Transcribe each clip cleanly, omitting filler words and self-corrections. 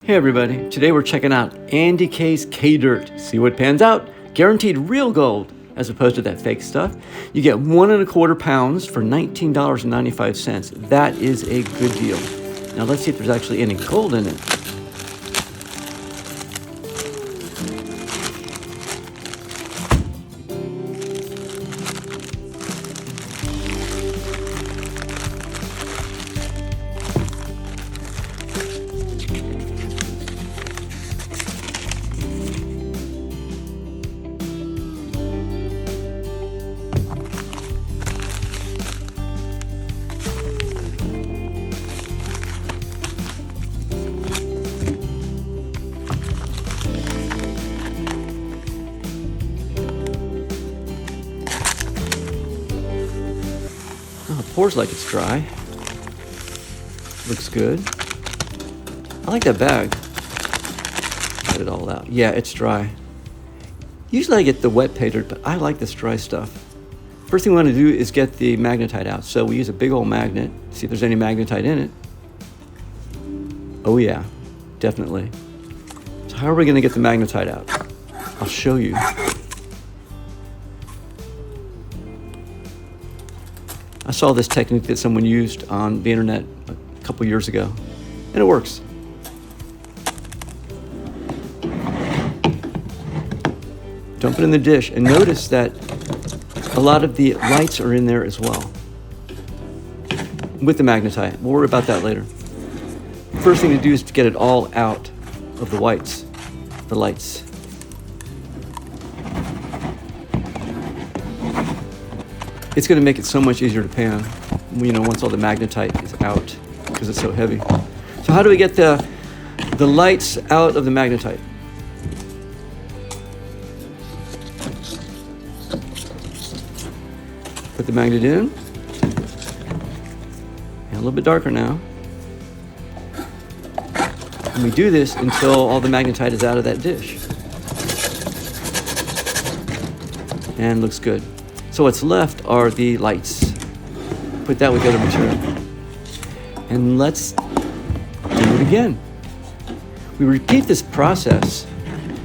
Hey everybody, today we're checking out Andy K's Paydirt. See what pans out. Guaranteed real gold as opposed to that fake stuff. You get 1¼ pounds for $19.95. That is a good deal. Now let's see if there's actually any gold in it. Oh, it pours like it's dry. Looks good. I like that bag. Get it all out. Yeah, it's dry. Usually I get the wet Paydirt, but I like this dry stuff. First thing we want to do is get the magnetite out. So we use a big old magnet, see if there's any magnetite in it. Oh yeah, definitely. So how are we going to get the magnetite out? I'll show you. I saw this technique that someone used on the internet a couple years ago, and it works. Dump it in the dish, and notice that a lot of the lights are in there as well, with the magnetite. We'll worry about that later. First thing to do is to get it all out of the whites, the lights. It's going to make it so much easier to pan, once all the magnetite is out, because it's so heavy. So how do we get the lights out of the magnetite? Put the magnet in. And a little bit darker now. And we do this until all the magnetite is out of that dish. And looks good. So what's left are the lights. Put that with the other material. And let's do it again. We repeat this process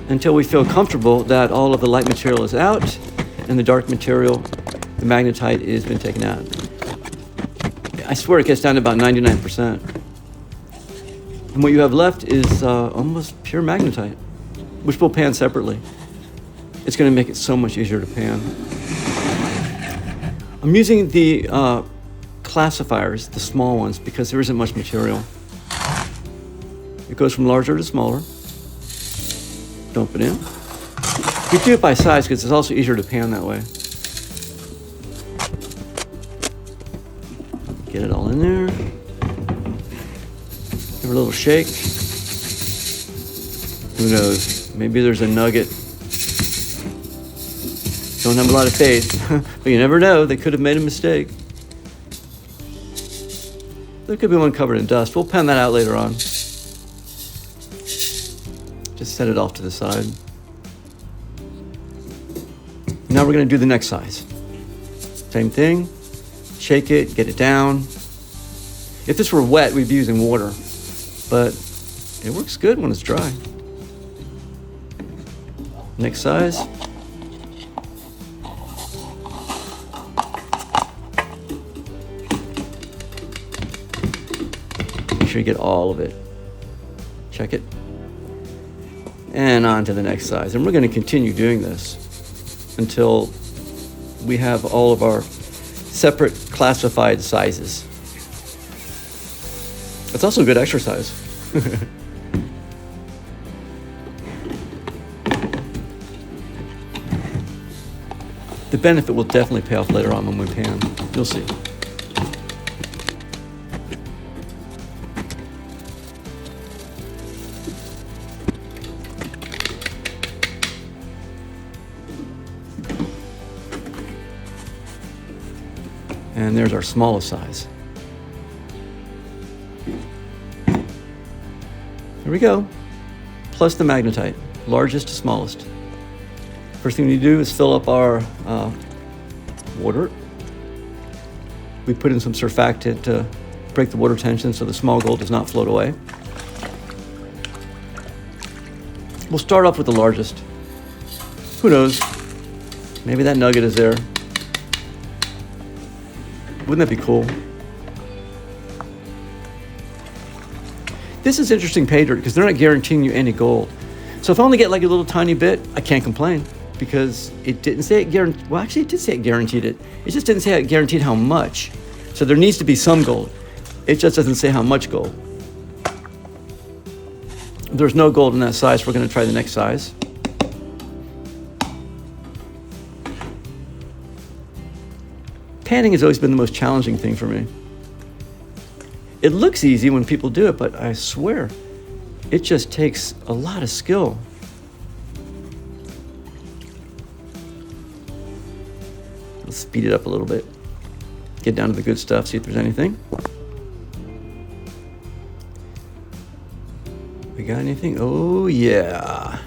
until we feel comfortable that all of the light material is out and the dark material, the magnetite, has been taken out. I swear it gets down to about 99%. And what you have left is almost pure magnetite, which we'll pan separately. It's going to make it so much easier to pan. I'm using the classifiers, the small ones, because there isn't much material. It goes from larger to smaller. Dump it in. We do it by size because it's also easier to pan that way. Get it all in there. Give it a little shake. Who knows? Maybe there's a nugget. Don't have a lot of faith, but you never know. They could have made a mistake. There could be one covered in dust. We'll pan that out later on. Just set it off to the side. Now we're going to do the next size. Same thing. Shake it, get it down. If this were wet, we'd be using water, but it works good when it's dry. Next size. Make sure you get all of it. Check it. And on to the next size. And we're going to continue doing this until we have all of our separate classified sizes. It's also a good exercise. The benefit will definitely pay off later on when we pan. You'll see. And there's our smallest size. Here we go. Plus the magnetite, largest to smallest. First thing we need to do is fill up our water. We put in some surfactant to break the water tension so the small gold does not float away. We'll start off with the largest. Who knows? Maybe that nugget is there. Wouldn't that be cool? This is interesting Paydirt because they're not guaranteeing you any gold. So if I only get like a little tiny bit, I can't complain because it didn't say it guaranteed. Well, actually, it did say it guaranteed it. It just didn't say it guaranteed how much. So there needs to be some gold. It just doesn't say how much gold. There's no gold in that size. We're going to try the next size. Panning has always been the most challenging thing for me. It looks easy when people do it, but I swear, it just takes a lot of skill. Let's speed it up a little bit. Get down to the good stuff, see if there's anything. We got anything? Oh yeah,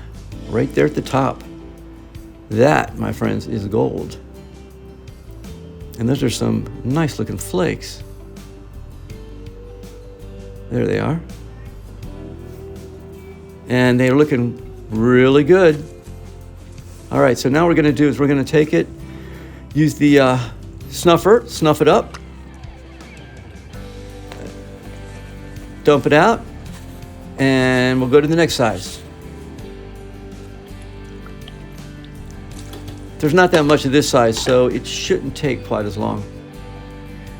right there at the top. That, my friends, is gold. And those are some nice looking flakes. There they are. And they're looking really good. All right, so now what we're gonna do is we're gonna take it, use the snuffer, snuff it up, dump it out, and we'll go to the next size. There's not that much of this size, so it shouldn't take quite as long.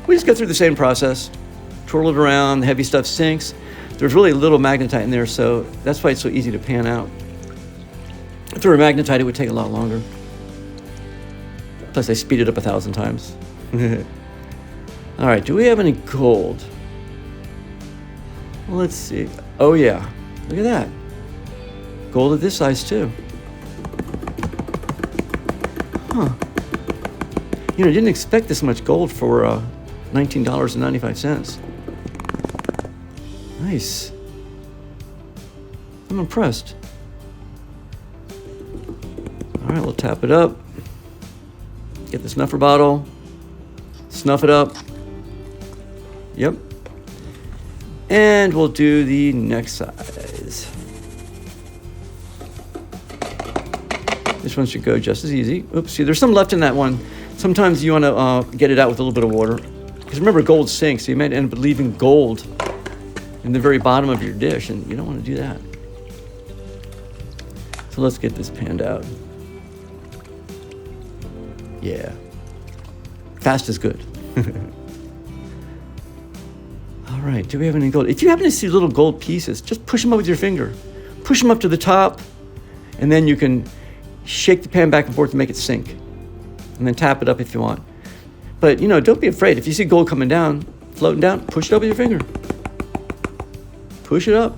We just go through the same process, twirl it around, the heavy stuff sinks. There's really little magnetite in there, so that's why it's so easy to pan out. If there were magnetite, it would take a lot longer. Plus, I speed it up 1,000 times. All right, do we have any gold? Well, let's see. Oh yeah, look at that. Gold of this size too. Huh. You know, I didn't expect this much gold for $19.95. Nice. I'm impressed. All right, we'll tap it up. Get the snuffer bottle. Snuff it up. Yep. And we'll do the next size. This one should go just as easy. Oops, see, there's some left in that one. Sometimes you want to get it out with a little bit of water. Because remember, gold sinks, so you might end up leaving gold in the very bottom of your dish, and you don't want to do that. So let's get this panned out. Yeah. Fast is good. All right, do we have any gold? If you happen to see little gold pieces, just push them up with your finger. Push them up to the top, and then you can shake the pan back and forth to make it sink. And then tap it up if you want. But, you know, don't be afraid. If you see gold coming down, floating down, push it up with your finger. Push it up.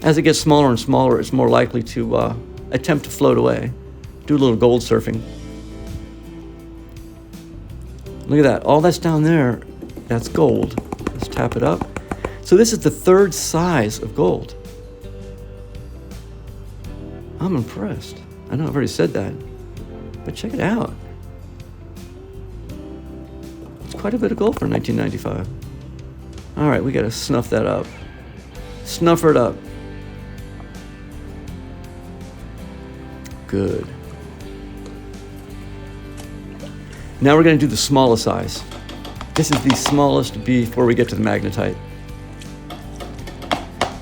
As it gets smaller and smaller, it's more likely to attempt to float away. Do a little gold surfing. Look at that. All that's down there, that's gold. Let's tap it up. So this is the third size of gold. I'm impressed. I know I've already said that, but check it out. It's quite a bit of gold for $19.95. All right, we got to snuff that up. Snuffer it up. Good. Now we're going to do the smallest size. This is the smallest before we get to the magnetite.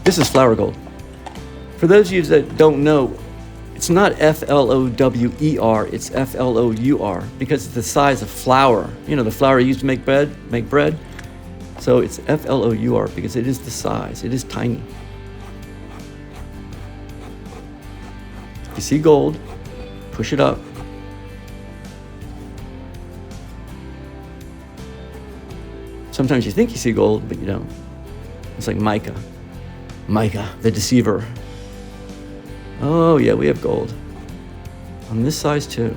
This is flour gold. For those of you that don't know, it's not F-L-O-W-E-R, it's F-L-O-U-R, because it's the size of flour. You know, the flour used to make bread. So it's F-L-O-U-R because it is the size. It is tiny. If you see gold, push it up. Sometimes you think you see gold, but you don't. It's like mica. Mica, the deceiver. Oh yeah, we have gold. On this size too.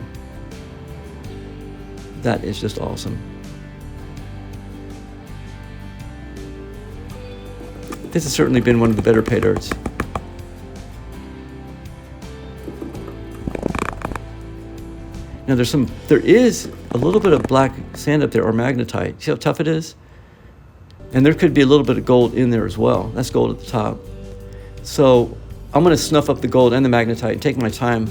That is just awesome. This has certainly been one of the better Paydirts. Now there is a little bit of black sand up there, or magnetite. See how tough it is? And there could be a little bit of gold in there as well. That's gold at the top. So I'm going to snuff up the gold and the magnetite and take my time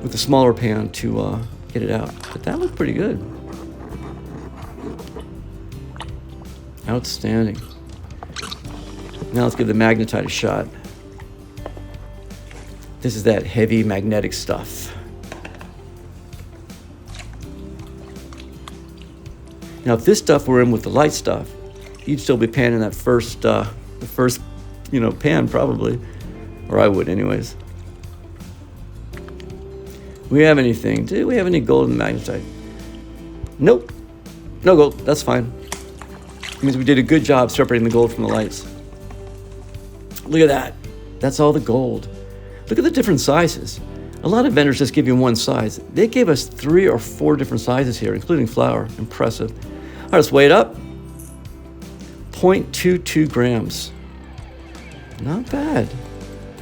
with the smaller pan to get it out. But that looked pretty good. Outstanding. Now let's give the magnetite a shot. This is that heavy magnetic stuff. Now, if this stuff were in with the light stuff, you'd still be panning that first, pan probably, or I would, anyways. We have anything? Do we have any gold in the magnetite? Nope, no gold. That's fine. It means we did a good job separating the gold from the lights. Look at that. That's all the gold. Look at the different sizes. A lot of vendors just give you one size. They gave us 3 or 4 different sizes here, including flour. Impressive. All right, let's weigh it up. 0.22 grams. Not bad.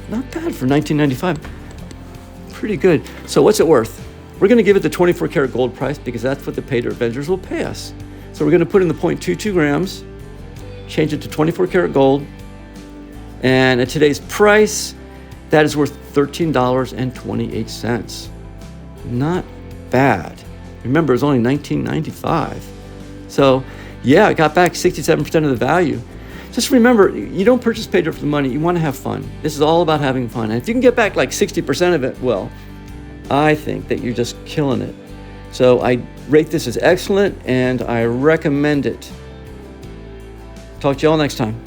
Not bad for $19.95. Pretty good. So what's it worth? We're going to give it the 24 karat gold price because that's what the Paydirt vendors will pay us. So we're going to put in the 0.22 grams, change it to 24 karat gold, and at today's price, that is worth $13.28. Not bad. Remember, it's only $19.95. So, yeah, I got back 67% of the value. Just remember, you don't purchase Paydirt for the money. You want to have fun. This is all about having fun. And if you can get back like 60% of it, well, I think that you're just killing it. So I rate this as excellent, and I recommend it. Talk to you all next time.